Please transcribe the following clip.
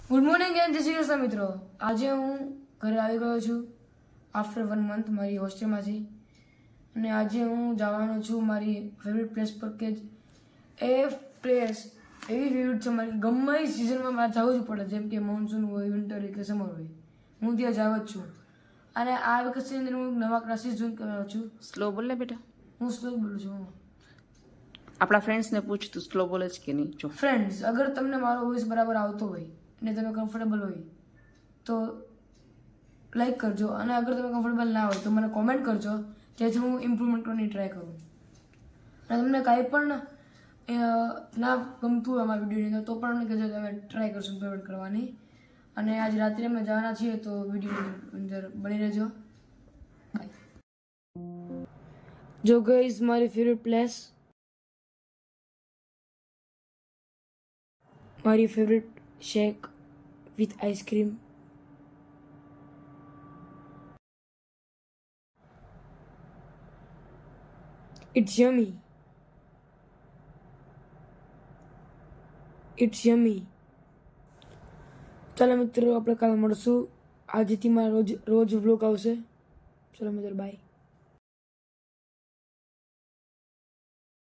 Good morning and જય શ્રી કૃષ્ણ મિત્રો. આજે હું ઘરે આવી ગયો છું આફ્ટર 1 મંથ મારી હોસ્ટેલમાંથી, અને આજે હું જવાનો છું મારી ફેવરેટ પ્લેસ પર કે એ પ્લેસ એવી ફેવરેટ છે મારી. ગમે એ સિઝનમાં મારે જવું જ પડે, જેમ કે મોન્સૂન હોય, વિન્ટર હોય કે સમર હોય, હું ત્યાં જાવ જ છું. અને આ વેકેશનની અંદર હું નવા ક્લાસીસ જોઈન કરવાનો છું. સ્લો બોલ ને બેટા. હું સ્લો બોલું છું. આપણા ફ્રેન્ડ્સને પૂછ તું સ્લો બોલે છે કે નહીં. જો ફ્રેન્ડ્સ, અગર તમને મારો વોઇસ બરાબર આવતો હોય ને તમે કમ્ફર્ટેબલ હોય તો લાઈક કરજો, અને અગર તમે કમ્ફર્ટેબલ ના હોય તો મને કોમેન્ટ કરજો, જેથી હું ઇમ્પ્રુવમેન્ટ કરવાની ટ્રાય કરું. અને તમને કાંઈ પણ ના ગમતું હોય અમારા વિડીયોની અંદર તો પણ અમને કહેજો, તમે ટ્રાય કરશો ઇમ્પ્રુવમેન્ટ કરવાની. અને આજ રાત્રે અમે જવાના છીએ તો વિડીયોની અંદર બની રહેજો. જો ગાઈઝ, મારી ફેવરેટ પ્લેસ, મારી favourite shake with ice cream. It's yummy. It's yummy. ચાલો મિત્રો, આપણે કાલે મળશું. આજથી મારા રોજ વ્લોગ આવશે. ચલો મિત્રો, બાય.